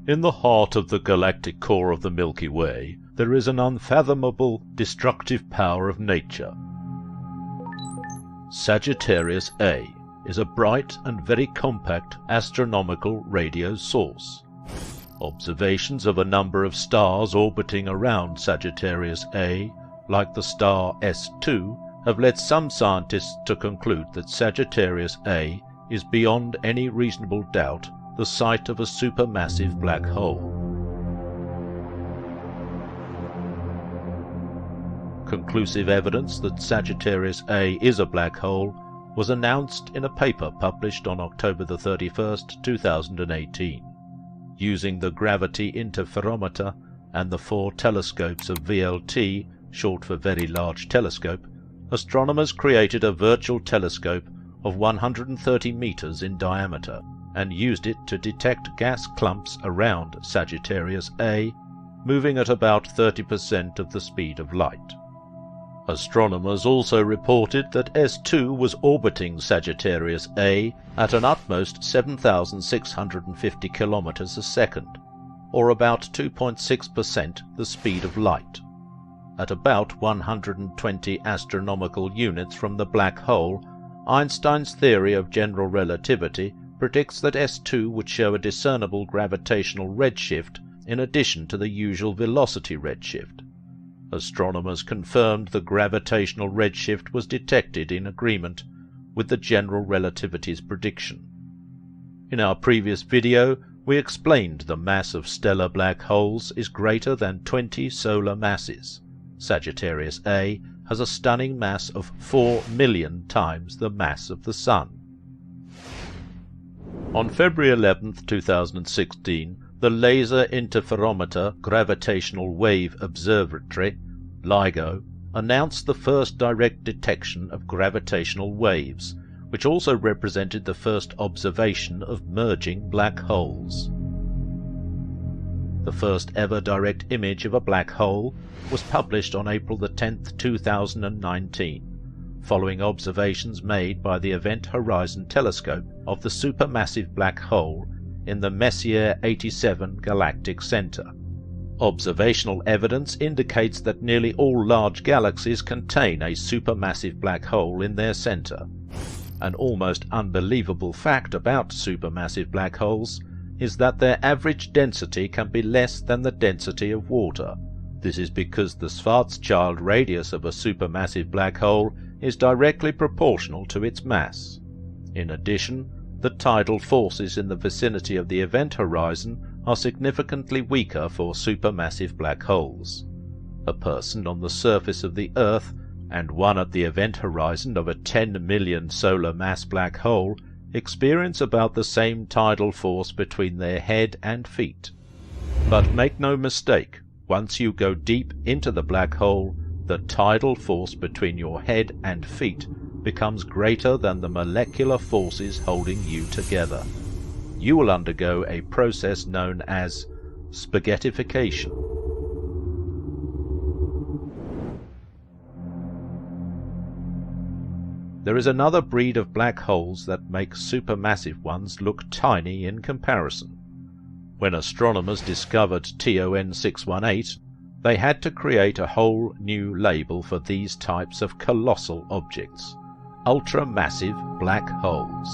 In the heart of the galactic core of the Milky Way, there is an unfathomable, destructive power of nature. Sagittarius A is a bright and very compact astronomical radio source. Observations of a number of stars orbiting around Sagittarius A, like the star S2, have led some scientists to conclude that Sagittarius A is beyond any reasonable doubt the site of a supermassive black hole. Conclusive evidence that Sagittarius A is a black hole was announced in a paper published on October 31, 2018. Using the gravity interferometer and the 4 telescopes of VLT, short for Very Large Telescope, astronomers created a virtual telescope of 130 meters in diameter and used it to detect gas clumps around Sagittarius A, moving at about 30% of the speed of light. Astronomers also reported that S2 was orbiting Sagittarius A at an utmost 7,650 kilometers a second, or about 2.6% the speed of light. At about 120 astronomical units from the black hole, Einstein's theory of general relativity predicts that S2 would show a discernible gravitational redshift in addition to the usual velocity redshift. Astronomers confirmed the gravitational redshift was detected in agreement with the general relativity's prediction. In our previous video, we explained the mass of stellar black holes is greater than 20 solar masses. Sagittarius A has a stunning mass of 4 million times the mass of the Sun. On February 11, 2016, the Laser Interferometer Gravitational Wave Observatory, LIGO, announced the first direct detection of gravitational waves, which also represented the first observation of merging black holes. The first ever direct image of a black hole was published on April 10, 2019, following observations made by the Event Horizon Telescope of the supermassive black hole in the Messier 87 Galactic Center. Observational evidence indicates that nearly all large galaxies contain a supermassive black hole in their center. An almost unbelievable fact about supermassive black holes is that their average density can be less than the density of water. This is because the Schwarzschild radius of a supermassive black hole is directly proportional to its mass. In addition, the tidal forces in the vicinity of the event horizon are significantly weaker for supermassive black holes. A person on the surface of the Earth and one at the event horizon of a 10 million solar mass black hole experience about the same tidal force between their head and feet. But make no mistake, once you go deep into the black hole, the tidal force between your head and feet becomes greater than the molecular forces holding you together. You will undergo a process known as spaghettification. There is another breed of black holes that make supermassive ones look tiny in comparison. When astronomers discovered TON 618, they had to create a whole new label for these types of colossal objects: ultramassive black holes.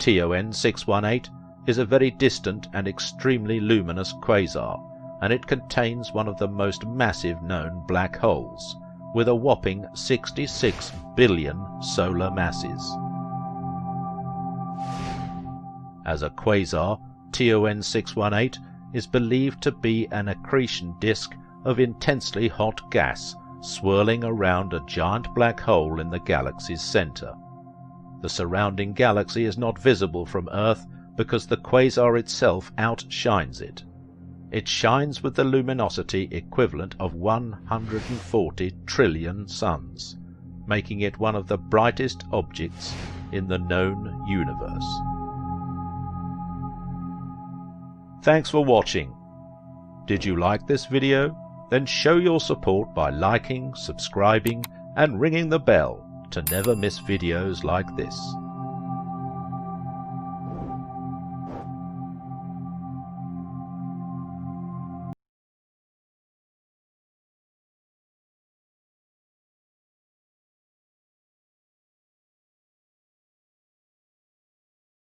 TON 618 is a very distant and extremely luminous quasar, and it contains one of the most massive known black holes, with a whopping 66 billion solar masses. As a quasar, TON 618 is believed to be an accretion disk of intensely hot gas swirling around a giant black hole in the galaxy's center. The surrounding galaxy is not visible from Earth because the quasar itself outshines it. It shines with the luminosity equivalent of 140 trillion suns, making it one of the brightest objects in the known universe. Thanks for watching. Did you like this video? Then show your support by liking, subscribing, and ringing the bell to never miss videos like this.